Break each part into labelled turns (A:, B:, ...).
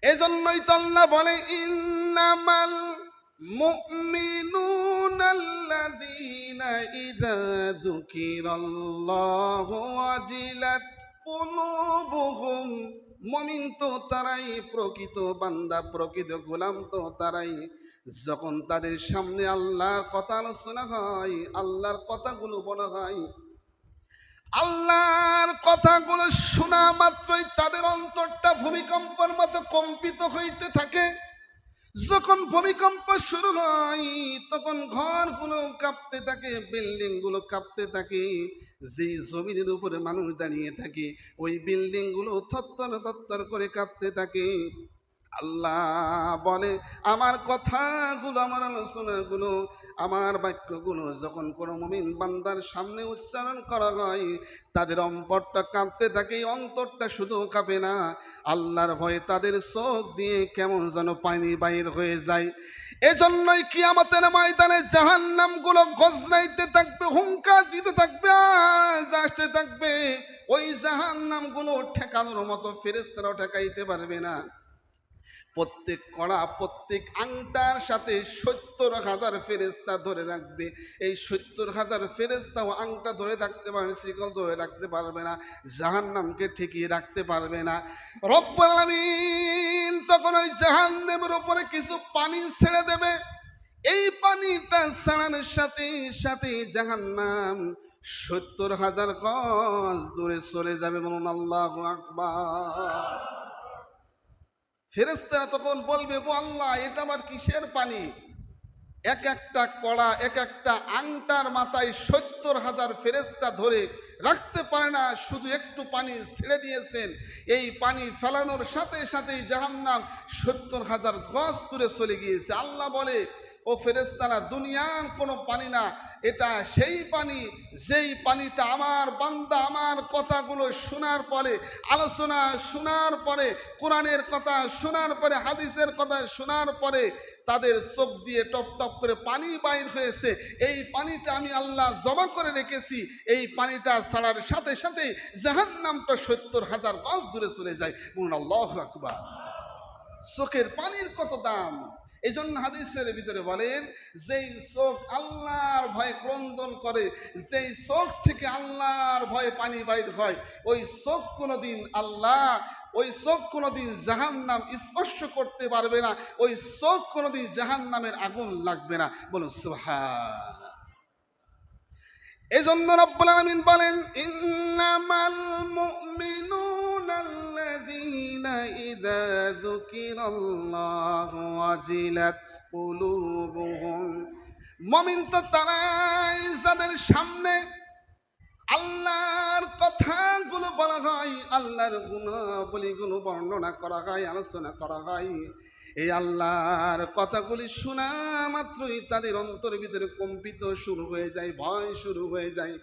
A: এজন্যই তো আল্লাহ বলে ইন্নামাল মুমিনুনাল্লাযীনা ইযা যুকিরাল্লাহু ওয়াজিলাত কুলুবুহুম। মুমিন তো তারাই, প্রকৃত বান্দা প্রকৃত গোলাম তো তারাই, যখন তাদের সামনে আল্লাহর কথা আলোচনা হয়, আল্লাহর কথাগুলো বলা হয়, আল্লাহর কথাগুলো শোনা মাত্রই তাদের অন্তরটা ভূমিকম্পের মতো কম্পিত হইতে থাকে। যখন ভূমিকম্প শুরু হয় তখন ঘরগুলো কাঁপতে থাকে, বিল্ডিং গুলো কাঁপতে থাকে। যে জমিনের উপরে মানুষ দাঁড়িয়ে থাকে ওই বিল্ডিং গুলো থরথর থরথর করে কাঁপতে থাকে। আল্লাহ বলে আমার কথাগুলো, আমার আলোচনাগুলো, আমার বাক্যগুলো যখন কোনো মুমিন বান্দার সামনে উচ্চারণ করা হয় তাদের অন্তরটা কাঁপতে থাকে। এই অন্তরটা শুধু কাঁপে না, আল্লাহর ভয়ে তাদের চোখ দিয়ে কেমন যেন পানি বাইর হয়ে যায়। এজন্যই কিয়ামতের ময়দানে জাহান্নামগুলো গজরাইতে থাকবে, হুঙ্কার দিতে থাকবে, আর আসতে থাকবে। ওই জাহান্নামগুলো ঠেকানোর মতো ফেরেশতারাও ঠেকাইতে পারবে না। প্রত্যেক কড়া, প্রত্যেক আংটার সাথে ৭০,০০০ ফেরেশতা ধরে রাখবে। এই ৭০,০০০ ফেরেশতাও আংটা ধরে রাখতে পারবে, শিকল ধরে রাখতে পারবে না, জাহান্নামকে ঠেকিয়ে রাখতে পারবে না। রব্বুল আলামিন তখন ওই জাহান্নামের উপরে কিছু পানি ছেড়ে দেবে। এই পানিটা ছাড়ানোর সাথে সাথে জাহান্নাম ৭০,০০০ গজ দূরে চলে যাবে। বলুন আল্লাহু আকবার। ফেরেশতারা তখন বলবে, ও আল্লাহ, এটা আমার কিসের পানি? এক একটা কড়া, এক একটা আংটার মাথায় ৭০,০০০ ফেরেশতা ধরে রাখতে পারে না, শুধু একটু পানি ছেড়ে দিয়েছেন। এই পানি ফেলানোর সাথে সাথেই জাহান্নাম ৭০,০০০ গজ দূরে চলে গিয়েছে। আল্লাহ বলে, ও ফেরেশতারা, দুনিয়ার কোনো পানি না, এটা সেই পানি যেই পানিটা আমার বান্দা আমার কথাগুলো শোনার পরে, আলোচনা শোনার পরে, কোরআনের কথা শোনার পরে, হাদিসের কথা শোনার পরে তাদের চোখ দিয়ে টপ টপ করে পানি বাইর হয়েছে। এই পানিটা আমি আল্লাহ জমা করে রেখেছি। এই পানিটা ছাড়ার সাথে সাথে জাহান্নামটা ৭০,০০০ গজ দূরে চলে যায়। বলুন আল্লাহু আকবার। চোখের পানির কত দাম! এই জন্য হাদিসের ভিতরে বলেন, যেই চোখ আল্লাহর ভয়ে ক্রন্দন করে, যেই চোখ থেকে আল্লাহর ভয়ে পানি বাইর হয়, ওই চোখ কোনোদিন আল্লাহ, ওই চোখ কোনোদিন জাহান্নাম স্পর্শ করতে পারবে না, ওই চোখ কোনোদিন জাহান্নামের আগুন লাগবে না। বলুন সুবহান। এজন্য রব্বুল আলামিন বলেন, ইন্নামাল মুমিনুনাল্লাযীনা ইযা যুকিরাল্লাহু ওয়াজিলাত কুলুবুহুম। মুমিন তো তারাই যাদের সামনে আল্লাহর কথাগুলো বলা হয়, আল্লাহর গুণাবলীগুলো বর্ণনা করা হয়, আলোচনা করা হয়। এই আল্লাহর কথাগুলি শোনা মাত্রই তাদের অন্তরের ভিতরে কম্পিত শুরু হয়ে যায়, ভয় শুরু হয়ে যায়।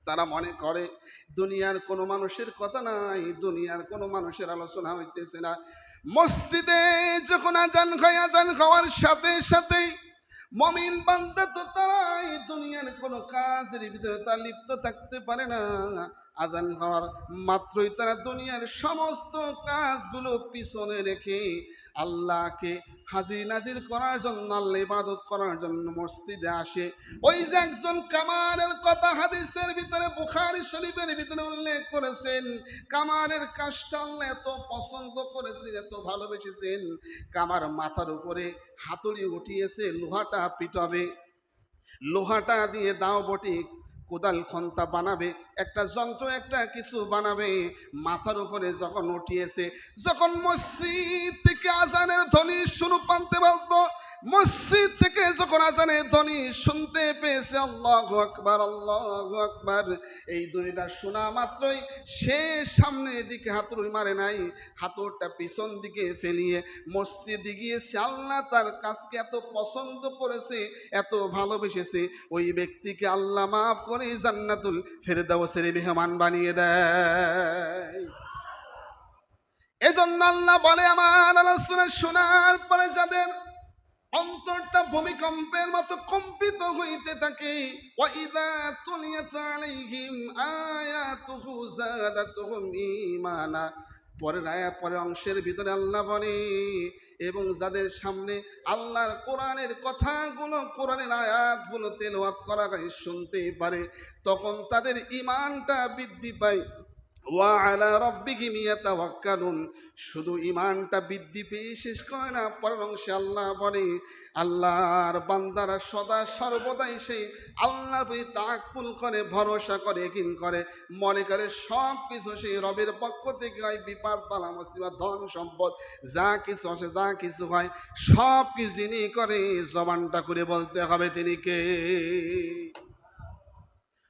A: তারা মনে করে দুনিয়ার কোনো মানুষের কথা নাই, দুনিয়ার কোনো মানুষের আলোচনা হইতেছে না। মসজিদে যখন আজান হয়, আজান হওয়ার সাথে সাথেই মমিন বান্দা তো তারাই দুনিয়ার কোনো কাজের ভিতরে তার লিপ্ত থাকতে পারে না। আজান হওয়ার মাত্রই তারা দুনিয়ার সমস্ত কাজগুলো পিছনে রেখে আল্লাহকে হাজির নাজির করার জন্য, আল্লাহ ইবাদত করার জন্য মসজিদে আসে। ওই যে একজন কামারের কথা হাদিসের ভিতরে বুখারী শরীফের ভিতরে উল্লেখ করেছেন, কামারের কাজটা আল্লাহ এত পছন্দ করেছেন, এত ভালোবেসেছেন, কামার মাথার উপরে হাতুড়ি উঠিয়েছে, লোহাটা পিটাবে, লোহাটা দিয়ে দাও বটি, কোদাল খন্তা বানাবে, একটা যন্ত্র একটা কিছু বানাবে। মাথার উপরে যখন উঠিয়েছে, যখন মসজিদ থেকে আজানের ধ্বনি শুরু পানতে বলতো, মসজিদ থেকে যখন আজানের ধ্বনি শুনতে পেয়েছে, আল্লাহু আকবার, আল্লাহু আকবার, এই ধ্বনিটা শোনা মাত্রই সে সামনের দিকে হাতুড়ি মারে নাই, হাতুড়টা পিছন দিকে ফেলিয়ে মসজিদে গিয়েছে। আল্লাহ তার কাজকে এত পছন্দ করেছে, এত ভালোবেসেছে, ওই ব্যক্তিকে আল্লাহ মাফ করে জান্নাতুল ফেরদাউসের মেহমান বানিয়ে দেয়। এজন্য আল্লাহ বলে, আমার আলোচনা শোনার পরে যাদের অন্তরটা ভূমিকম্পের মতো কম্পিত হইতে থাকে, ওয়াইদা তুলিয়াত আলাইহিম আয়াতুহু যাদাতুহুম ঈমানা, পরের আয়াত পরের অংশের ভিতরে আল্লাহ বলে, এবং যাদের সামনে আল্লাহর কোরআনের কথাগুলো, কোরআনের আয়াতগুলো তেলাওয়াত করা হয়, শুনতেই পারে, তখন তাদের ঈমানটা বৃদ্ধি পায়। ওয়া আলা রাব্বিহিম ইয়াতাওয়াক্কালুন। শুধু ঈমানটা বৃদ্ধি পেয়ে শেষ করে না, পরের অংশে আল্লাহ বলে, আল্লাহর বান্দারা সদা সর্বদাই সেই আল্লাহর প্রতি তাওয়াক্কুল করে, ভরসা করে, ইয়াকিন করে, মনে করে সব কিছু সেই রবের পক্ষ থেকে হয়। বিপদ বালা মুসিবত, ধন সম্পদ যা কিছু আসে, যা কিছু হয়, সব কিছু যিনি করে, জবানটা করে বলতে হবে তিনি কে।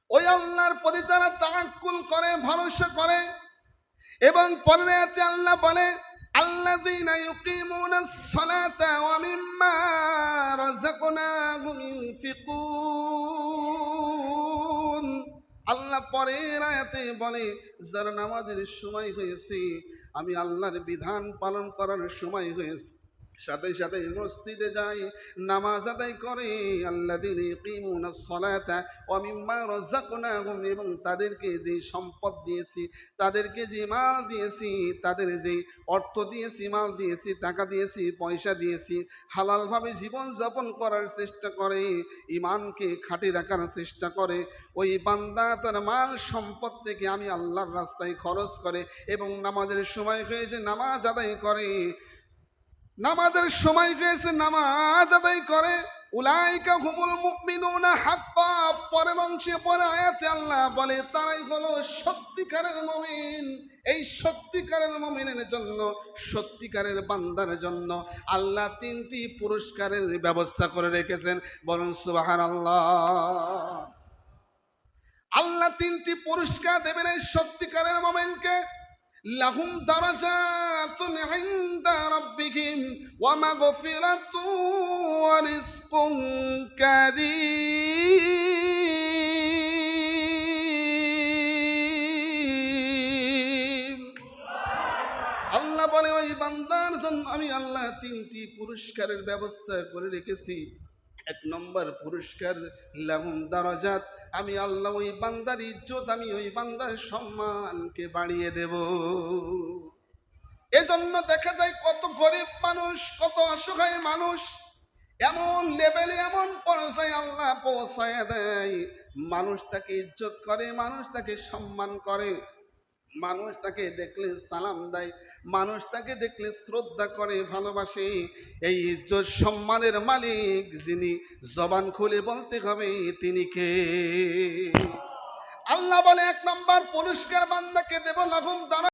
A: ওই আল্লাহর প্রতি তারা তাওয়াক্কুল করে, ভরসা করে। এবং পরের আয়াতে আল্লাহ বলে, আল্লাযীনা ইউকিমুনাস সালাতা ওয়া মিম্মা রাযাকনাহুম ইউনফিকুন। আল্লাহ পরের আয়াতে বলে, যারা নামাজের সময় হয়েছে, আমি আল্লাহর বিধান পালন করার সময় হয়েছে, সাথে সাথে মসজিদে যায়, নামাজ আদায় করে। আল্লাযীনা ইউকিমুনাস সালাতা ওয়া মিম্মা রাযাকনাহুম, এবং তাদেরকে যে সম্পদ দিয়েছি, তাদেরকে যে মাল দিয়েছি, তাদের যে অর্থ দিয়েছি, মাল দিয়েছি, টাকা দিয়েছি, পয়সা দিয়েছি, হালালভাবে জীবন যাপন করার চেষ্টা করে, ঈমানকে খাঁটি রাখার চেষ্টা করে। ওই বান্দা তার মাল সম্পদ থেকে আমি আল্লাহর রাস্তায় খরচ করে, এবং নামাজের সময় হয়েছে নামাজ আদায় করে, নামাজের সময় হয়েছে নামাজ আদায় করে। উলাইকা হুমুল মুমিনুনা হাক্কা। পরের অংশে পরে আয়াতে আল্লাহ বলে, তারাই হলো সত্যিকারের মুমিন। এই সত্যিকারের মুমিনের জন্য, সত্যিকারের বান্দার জন্য আল্লাহ তিনটি পুরস্কারের ব্যবস্থা করে রেখেছেন। বলুন সুবহানাল্লাহ। আল্লাহ তিনটি পুরস্কার দেবেন এই সত্যিকারের মুমিনকে। লাহুম দারাজাতুন ইনদা রাব্বিহিম ওয়া মাগফিরাতুন ওয়া রিজকুন কারীম। আল্লাহ বলে, ওই বান্দার জন্য আমি আল্লাহ তিনটি পুরস্কারের ব্যবস্থা করে রেখেছি। এক নম্বর পুরস্কার, লাহুম দারাজাত, আমি আল্লাহ ওই বান্দার ইজ্জত, আমি ওই বান্দার সম্মানকে বাড়িয়ে দেব। এজন্য দেখা যায় কত গরিব মানুষ, কত অসহায় মানুষ এমন লেভেলে, এমন পর্যায়ে আল্লাহ পৌঁছায় দেয়, মানুষ তাকে ইজ্জত করে, মানুষ তাকে সম্মান করে, মানুষ তাকে দেখলে সালাম দেয়, মানুষ তাকে দেখলে শ্রদ্ধা করে, ভালোবাসে। এই ইজ্জত সম্মানের মালিক যিনি, জবান খুলে বলতে হবে তিনি কে। আল্লাহ বলে, এক নম্বর পুরস্কার বান্দাকে দেব, লাহুম দারাজাত।